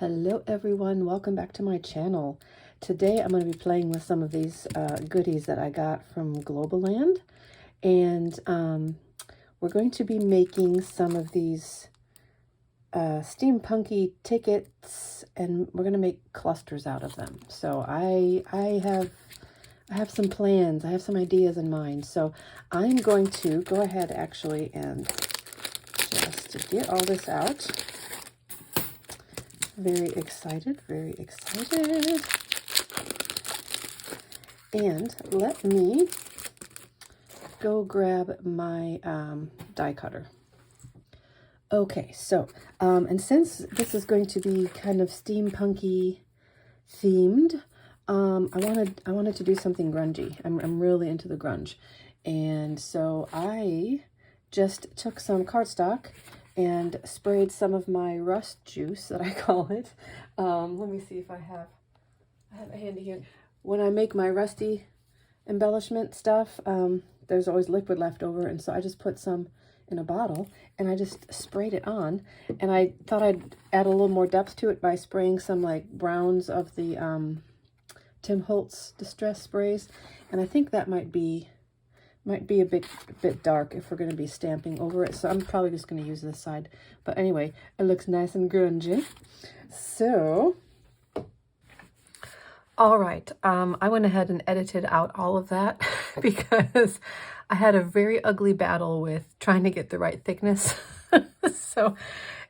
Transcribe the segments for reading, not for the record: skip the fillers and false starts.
Hello everyone, welcome back to my channel. Today I'm going to be playing with some of these goodies that I got from Globleland, and we're going to be making some of these steampunky tickets, and we're going to make clusters out of them. So I have some plans, I have some ideas in mind. So I'm going to go ahead actually and just get all this out. Very excited, very excited. And let me go grab my die cutter. Okay, so, and since this is going to be kind of steampunky themed, I wanted to do something grungy. I'm really into the grunge. And so I just took some cardstock and sprayed some of my rust juice, that I call it. Let me see if I have a handy here. When I make my rusty embellishment stuff, there's always liquid left over, and so I just put some in a bottle and I just sprayed it on, and I thought I'd add a little more depth to it by spraying some like browns of the Tim Holtz Distress sprays, and I think that might be a bit dark if we're going to be stamping over it, so I'm probably just going to use this side. But anyway, it looks nice and grungy. So, all right, I went ahead and edited out all of that because I had a very ugly battle with trying to get the right thickness. So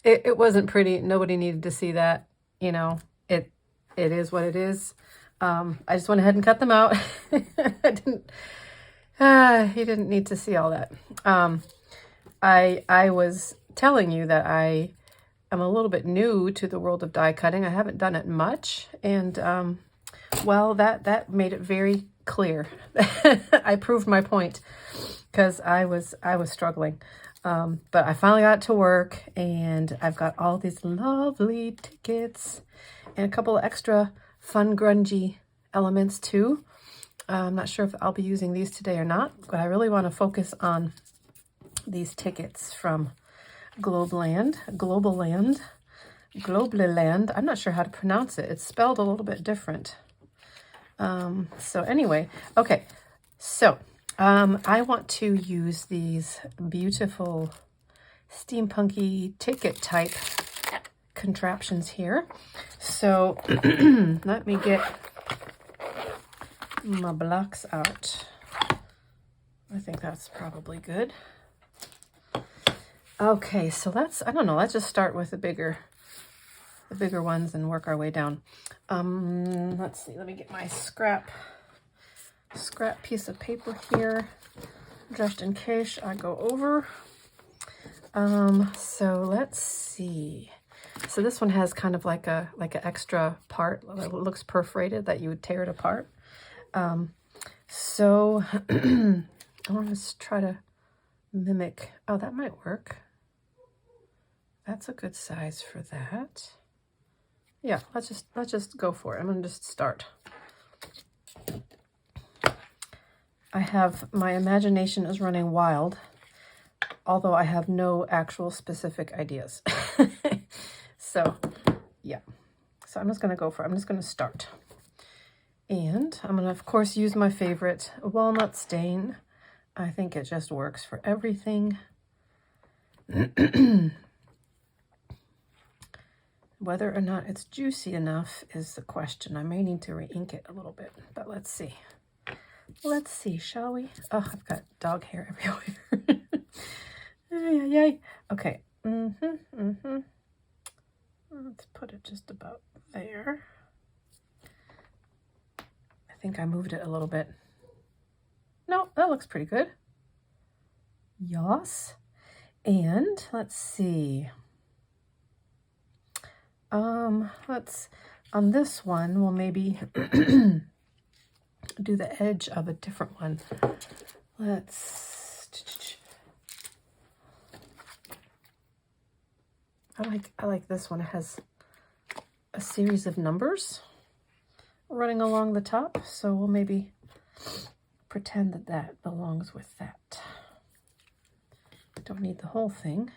it wasn't pretty. Nobody needed to see that. You know, it is what it is. I just went ahead and cut them out. You didn't need to see all that. I was telling you that I am a little bit new to the world of die cutting. I haven't done it much, and well, that made it very clear. I proved my point because I was struggling. But I finally got to work, and I've got all these lovely tickets and a couple of extra fun grungy elements too. I'm not sure if I'll be using these today or not, but I really want to focus on these tickets from Globleland. I'm not sure how to pronounce it. It's spelled a little bit different. So anyway, okay. So I want to use these beautiful steampunky ticket type contraptions here. So let me get my blocks out. I think that's probably good. Okay, so I don't know, let's just start with the bigger ones and work our way down. Let's see, let me get my scrap piece of paper here, just in case I go over. So let's see. So this one has kind of like an extra part that looks perforated that you would tear it apart. So I want to try to mimic. Oh, that might work. That's a good size for that. Yeah, let's just go for it. I'm gonna just start. My imagination is running wild, although I have no actual specific ideas. So yeah, so I'm just gonna go for it. I'm just gonna start. And I'm going to, of course, use my favorite walnut stain. I think it just works for everything. Whether or not it's juicy enough is the question. I may need to re-ink it a little bit, but let's see. Let's see, shall we? Oh, I've got dog hair everywhere. Yay. Okay. Let's put it just about there. I think I moved it a little bit. No, that looks pretty good. Yes. And let's see. On this one, we'll maybe do the edge of a different one. I like this one. It has a series of numbers running along the top, so we'll maybe pretend that belongs with that. Don't need the whole thing.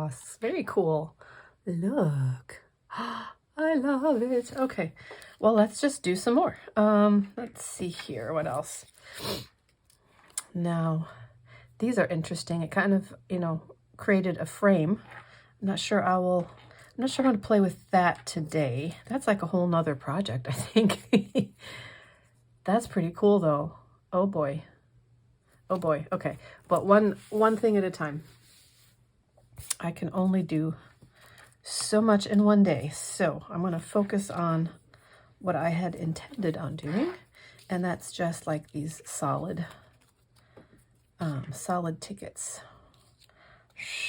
gloss. Very cool. Look. I love it. Okay, well, let's just do some more. Let's see here. What else? Now, these are interesting. It kind of, you know, created a frame. I'm not sure I'm going to play with that today. That's like a whole nother project, I think. That's pretty cool, though. Oh, boy. Oh, boy. Okay, but one thing at a time. I can only do so much in one day, so I'm going to focus on what I had intended on doing, and that's just like these solid tickets.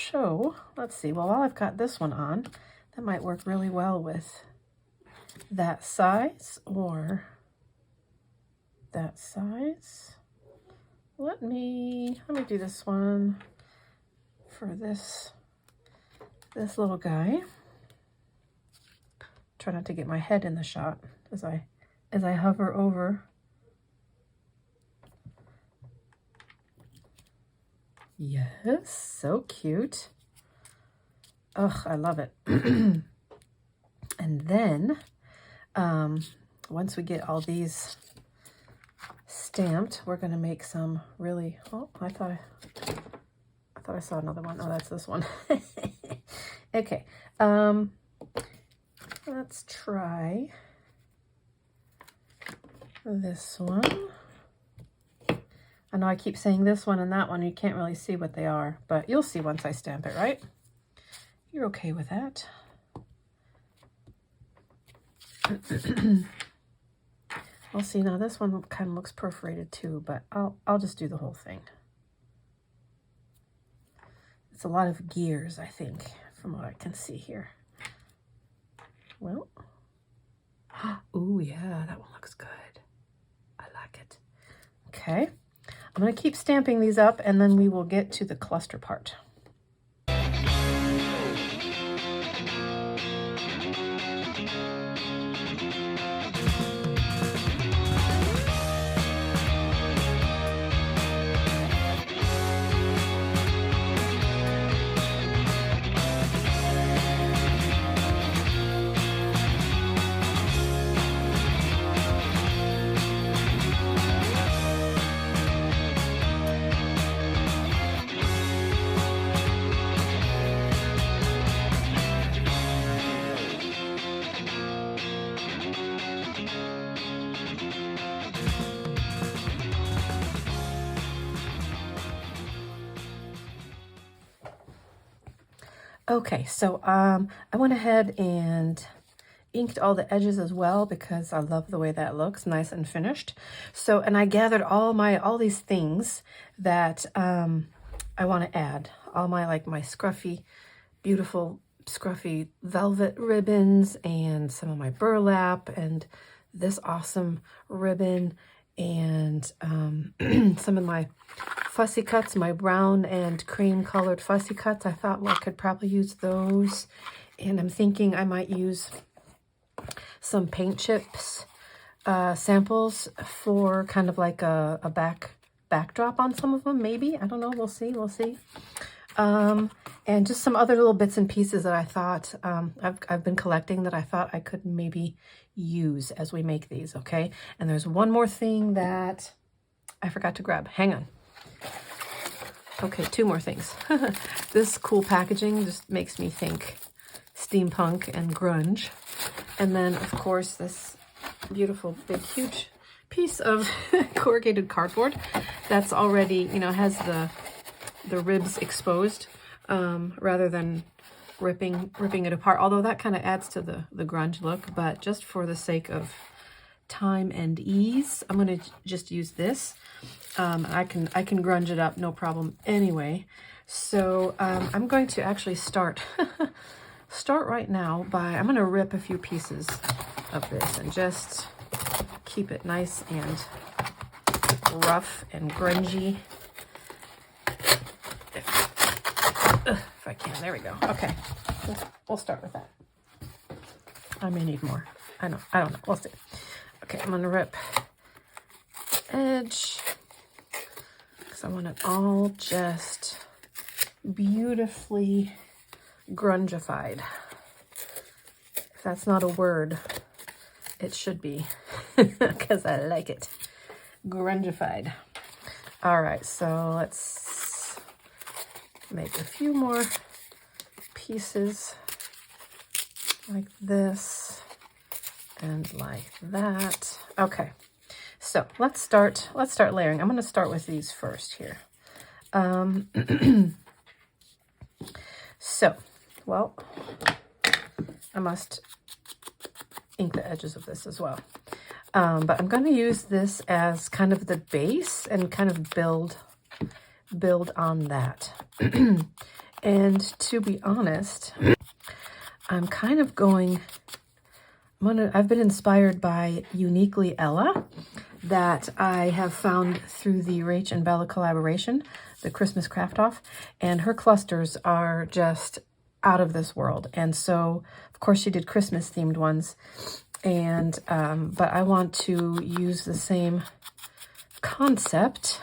So let's see. Well, while I've got this one on, that might work really well with that size or that size. Let me do this one for this little guy. Try not to get my head in the shot as I hover over. Yes, so cute. Ugh, I love it. And then once we get all these stamped, we're gonna make some really, oh, I thought I saw another one. Oh, that's this one. Okay, let's try this one. I know I keep saying this one and that one. You can't really see what they are, but you'll see once I stamp it, right? You're okay with that. We'll see. Now this one kind of looks perforated too, but I'll just do the whole thing. It's a lot of gears, I think, from what I can see here. Well, oh yeah, that one looks good. I like it. Okay, I'm going to keep stamping these up, and then we will get to the cluster part. Okay, so I went ahead and inked all the edges as well because I love the way that looks, nice and finished. So, and I gathered all these things that I want to add. All my, like, my scruffy, beautiful scruffy velvet ribbons, and some of my burlap, and this awesome ribbon, and some of my fussy cuts, my brown and cream colored fussy cuts. I thought, well, I could probably use those. And I'm thinking I might use some paint chips samples for kind of like a backdrop on some of them, maybe. I don't know. We'll see. And just some other little bits and pieces that I thought I've been collecting that I thought I could maybe use as we make these. Okay. And there's one more thing that I forgot to grab. Hang on. Okay, two more things. This cool packaging just makes me think steampunk and grunge. And then, of course, this beautiful, big, huge piece of corrugated cardboard that's already, you know, has the ribs exposed rather than ripping it apart. Although that kind of adds to the grunge look, but just for the sake of time and ease, I'm going to just use this. I can grunge it up, no problem anyway. So I'm going to actually start right now by, I'm going to rip a few pieces of this and just keep it nice and rough and grungy. If I can, there we go. Okay, we'll start with that. I may need more. I don't know. We'll see. Okay, I'm going to rip edge because I want it all just beautifully grungified. If that's not a word, it should be, because I like it. Grungified. All right, so let's make a few more pieces like this and like that. Okay, so let's start layering. I'm going to start with these first here. So, well, I must ink the edges of this as well. But I'm going to use this as kind of the base and kind of build on that. And to be honest, I'm kind of going, I've been inspired by Uniquely Ella that I have found through the Rach and Bella collaboration, the Christmas Craft Off, and her clusters are just out of this world. And so, of course, she did Christmas themed ones, and but I want to use the same concept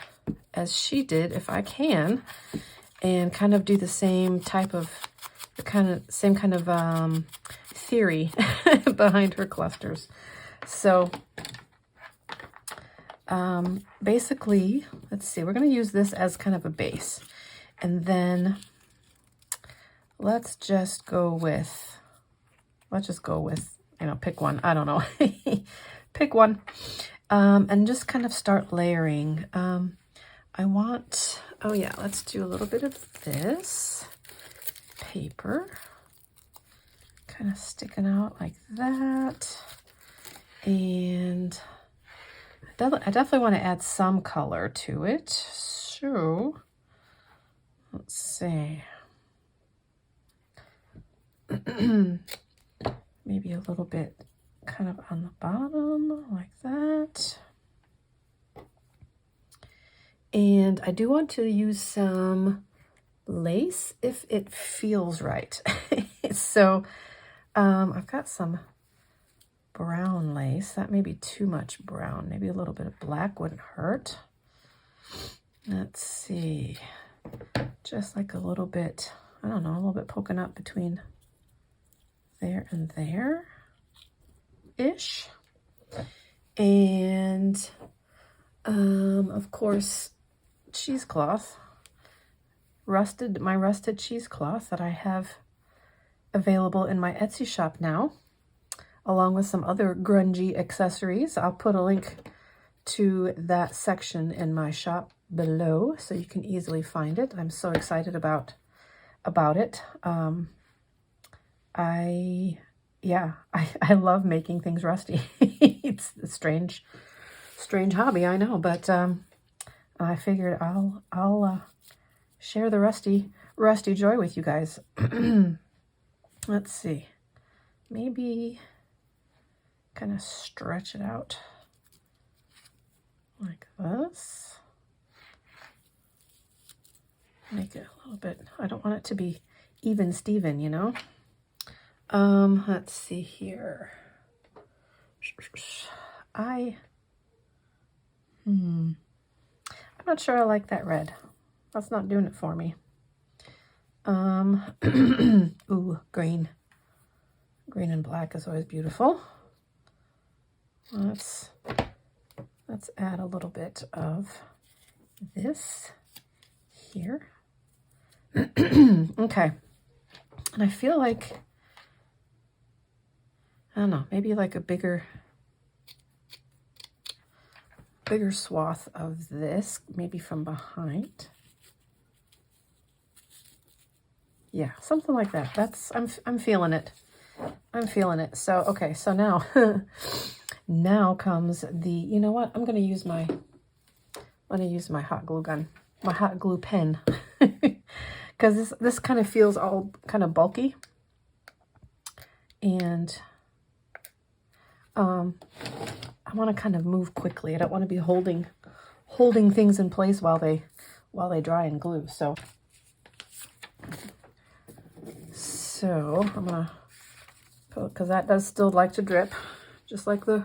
as she did if I can, and kind of do the same type of same kind of theory behind her clusters. So basically, let's see, we're going to use this as kind of a base, and then let's just go with, you know, pick one. I don't know. Pick one. And just kind of start layering. I want, oh yeah, let's do a little bit of this paper. Kind of sticking out like that. And I definitely want to add some color to it. So, let's see. Maybe a little bit kind of on the bottom like that. And I do want to use some lace if it feels right. So I've got some brown lace. That may be too much brown. Maybe a little bit of black wouldn't hurt. Let's see. Just like a little bit, I don't know, a little bit poking up between there and there-ish. And of course, cheesecloth. My rusted cheesecloth that I have available in my Etsy shop now, along with some other grungy accessories. I'll put a link to that section in my shop below so you can easily find it. I'm so excited about it. I love making things rusty. It's a strange hobby, I know, but I figured I'll share the rusty joy with you guys. Let's see, maybe kind of stretch it out like this. Make it a little bit, I don't want it to be even Steven, you know. Let's see here. I'm not sure I like that red. That's not doing it for me. Ooh, green and black is always beautiful. Let's add a little bit of this here. Okay. And I feel like, I don't know, maybe like a bigger swath of this, maybe from behind. Yeah, something like that. I'm feeling it. I'm feeling it. So, okay, so now, now comes the, you know what? I'm going to use my hot glue gun, my hot glue pen, because this kind of feels all kind of bulky. And I want to kind of move quickly. I don't want to be holding things in place while they dry and glue. So I'm gonna put, because that does still like to drip, just like the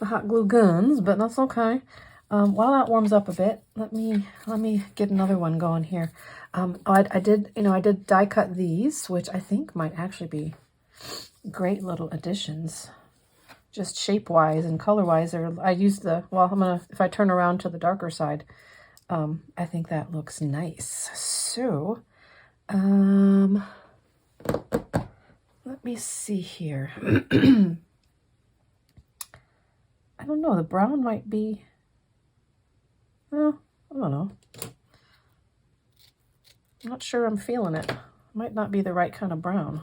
hot glue guns, but that's okay. While that warms up a bit, let me get another one going here. I did, I did die cut these, which I think might actually be great little additions, just shape-wise and color-wise. I used well, if I turn around to the darker side, I think that looks nice. So, let me see here. I don't know, the brown might be, well, I don't know. I'm not sure I'm feeling it. Might not be the right kind of brown.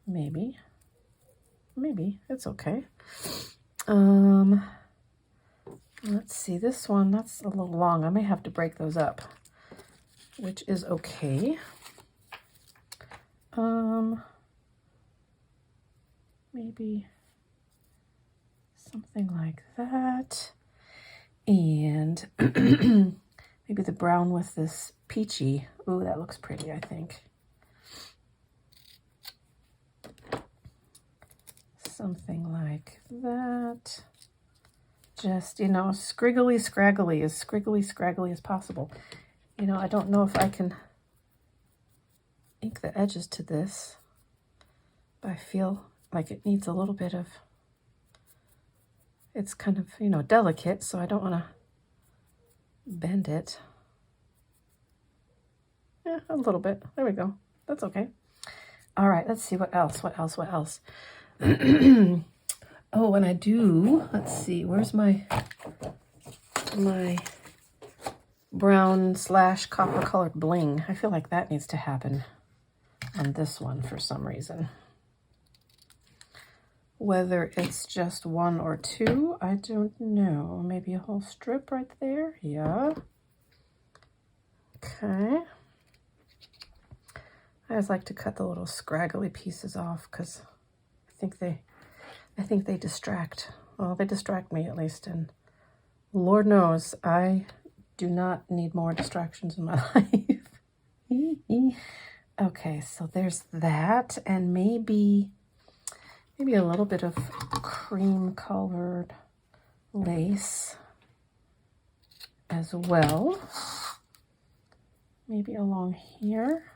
Maybe. It's okay. Let's see, this one, that's a little long. I may have to break those up, which is okay. Maybe something like that. And maybe the brown with this peachy. Ooh, that looks pretty, I think. Something like that. Just, scriggly scraggly as possible. I don't know if I can ink the edges to this, but I feel like it needs a little bit of, it's kind of, delicate, so I don't want to bend it. Yeah, a little bit. There we go. That's okay. All right, let's see what else. Oh, and I do, let's see, where's my brown / copper colored bling? I feel like that needs to happen on this one for some reason. Whether it's just one or two, I don't know. Maybe a whole strip right there. Yeah. Okay. I always like to cut the little scraggly pieces off because I think they distract. Well, they distract me at least, and Lord knows I do not need more distractions in my life. Okay, so there's that, and maybe a little bit of cream colored lace as well. Maybe along here.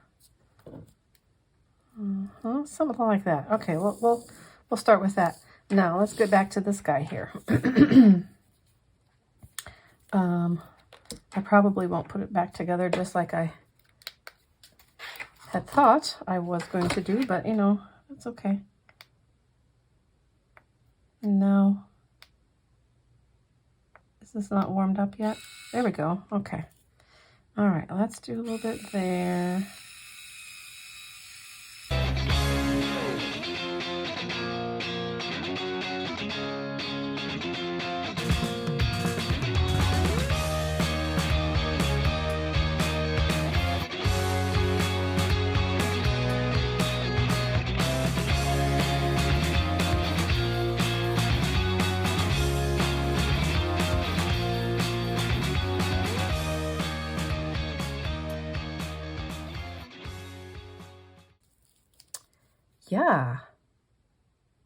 Something like that. Okay, we'll start with that. Now let's get back to this guy here. I probably won't put it back together just like I had thought I was going to do, but it's okay. No. Is this not warmed up yet? There we go. Okay. All right, let's do a little bit there.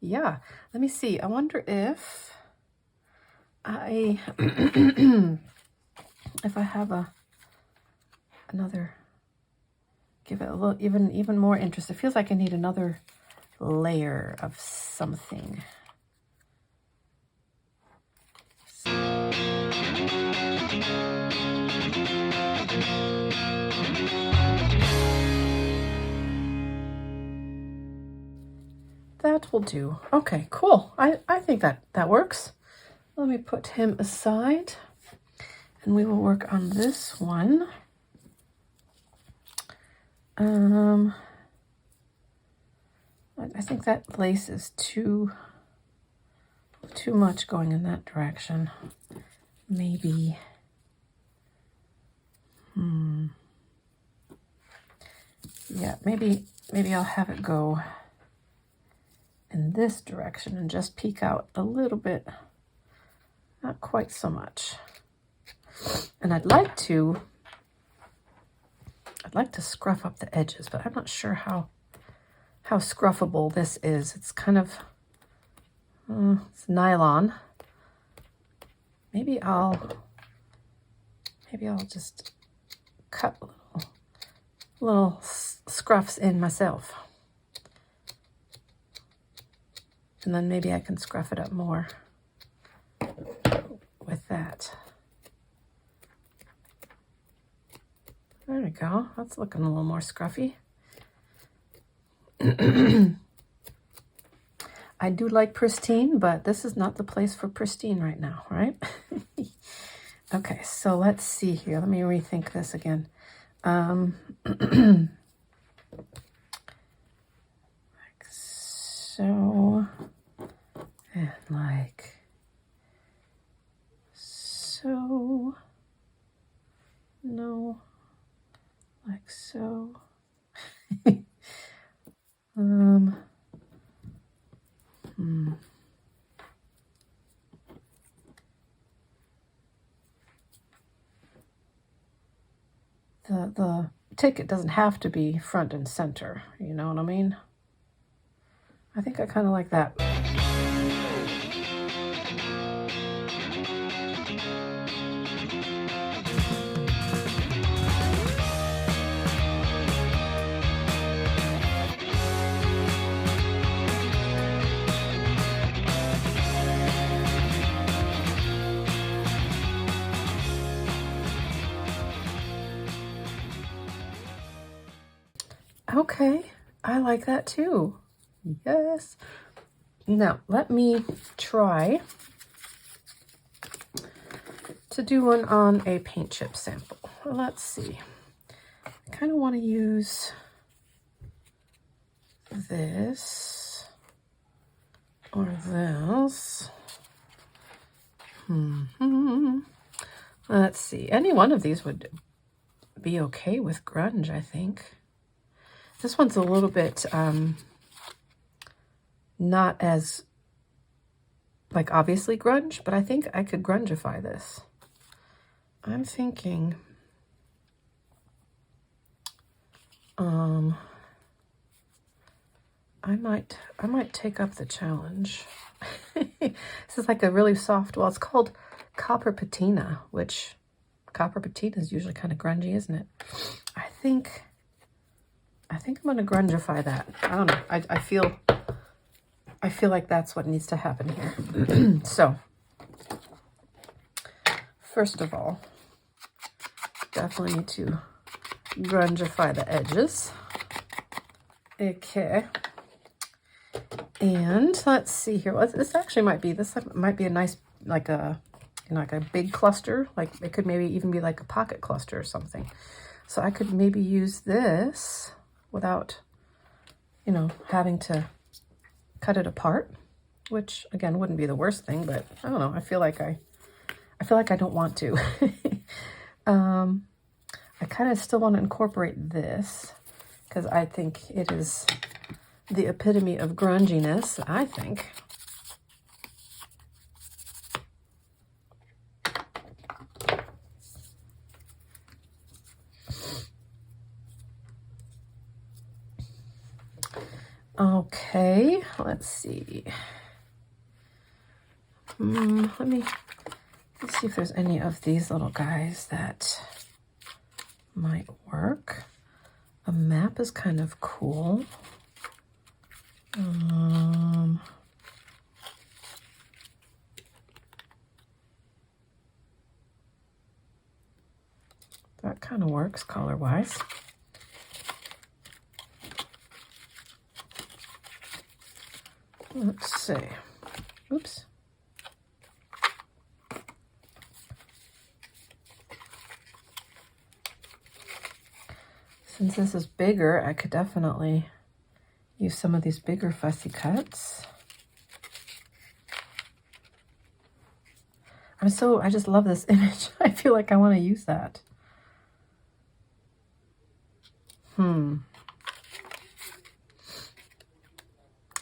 Yeah. Let me see. I wonder if I if I have another, give it a little even more interest. It feels like I need another layer of something. That will do. Okay, cool. I think that works. Let me put him aside, and we will work on this one. I think that lace is too much going in that direction. Maybe. Yeah, maybe I'll have it go in this direction and just peek out a little bit, not quite so much. And I'd like to scruff up the edges, but I'm not sure how scruffable this is. It's kind of it's nylon. Maybe I'll just cut little scruffs in myself. And then maybe I can scruff it up more with that. There we go. That's looking a little more scruffy. I do like pristine, but this is not the place for pristine right now, right? Okay, so let's see here. Let me rethink this again. Like so, and like so. No, like so. The ticket doesn't have to be front and center, you know what I mean? I think I kind of like that. Okay, I like that too. Yes. Now, let me try to do one on a paint chip sample. Let's see. I kind of want to use this or this. Let's see. Any one of these would be okay with grunge, I think. This one's a little bit not as, like, obviously grunge, but I think I could grungify this. I'm thinking I might take up the challenge. This is like a really soft, well, it's called copper patina, which copper patina is usually kind of grungy, isn't it? I think I'm gonna grungify that. I don't know. I feel like that's what needs to happen here. So, first of all, definitely need to grungify the edges. Okay. And let's see here. Well, this might be a nice, like a, you know, like a big cluster. Like it could maybe even be like a pocket cluster or something. So I could maybe use this without, you know, having to cut it apart, which again wouldn't be the worst thing, but I don't know. I feel like I don't want to. I kind of still want to incorporate this because I think it is the epitome of grunginess, I think. Okay, let's see. Let's see if there's any of these little guys that might work. A map is kind of cool. That kind of works color-wise. Let's see. Oops. Since this is bigger, I could definitely use some of these bigger fussy cuts. I just love this image. I feel like I want to use that.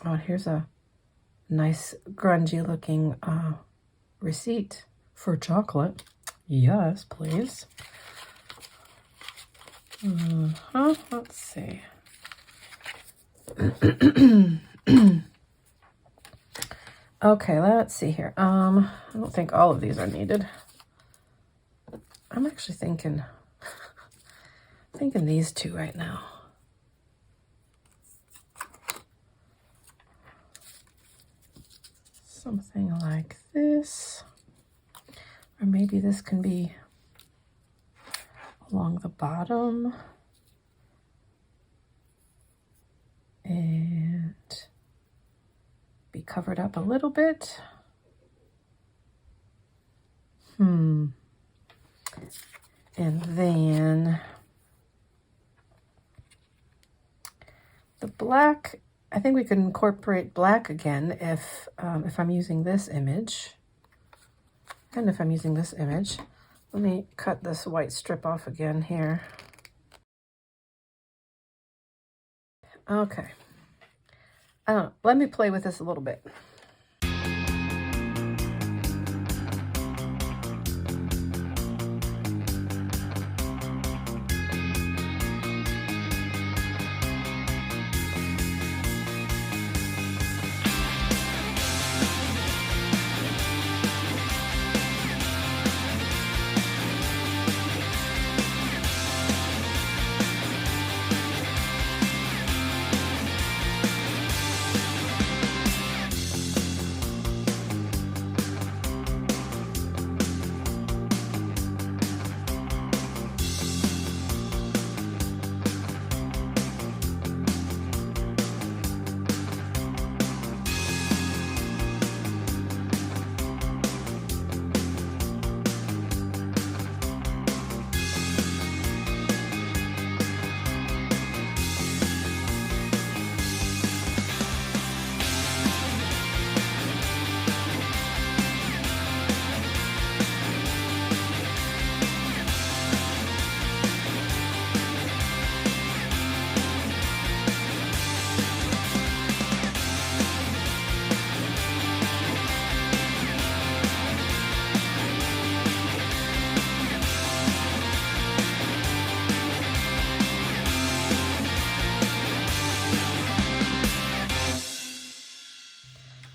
Oh, here's a nice grungy looking receipt for chocolate. Yes, please. Let's see. Okay, let's see here. I don't think all of these are needed. I'm actually thinking thinking these two right now. Something like this. Or maybe this can be along the bottom. And be covered up a little bit. And then the black, I think we could incorporate black again if I'm using this image. And if I'm using this image, let me cut this white strip off again here. Okay. I don't know. Let me play with this a little bit.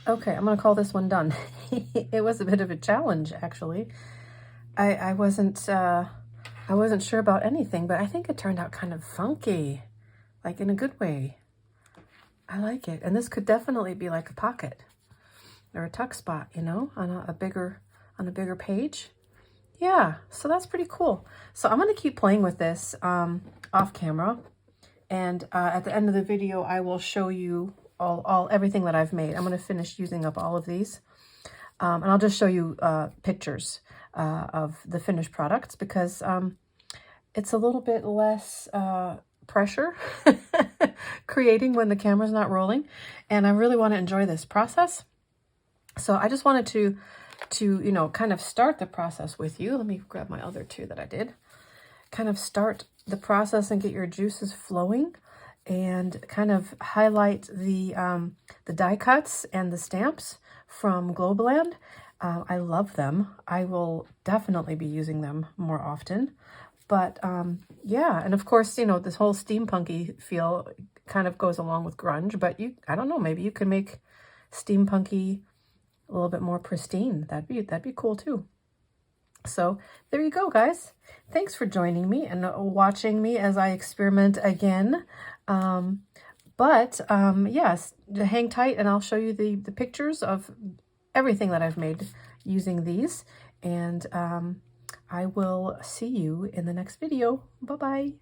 Okay, I'm gonna call this one done. It was a bit of a challenge, actually. I wasn't sure about anything, but I think it turned out kind of funky, like in a good way. I like it, and this could definitely be like a pocket or a tuck spot, you know, on a bigger page. Yeah, so that's pretty cool. So I'm gonna keep playing with this off camera, and at the end of the video, I will show you everything that I've made. I'm going to finish using up all of these, and I'll just show you pictures of the finished products, because it's a little bit less pressure creating when the camera's not rolling, and I really want to enjoy this process. So I just wanted to you know, kind of start the process with you. Let me grab my other two that I did. Kind of start the process and get your juices flowing, and kind of highlight the die cuts and the stamps from Globleland. I love them. I will definitely be using them more often. But yeah, and of course, you know, this whole steampunky feel kind of goes along with grunge, but I don't know, maybe you could make steampunky a little bit more pristine. That'd be cool too. So there you go, guys. Thanks for joining me and watching me as I experiment again. Yes, hang tight and I'll show you the pictures of everything that I've made using these. And I will see you in the next video. Bye-bye.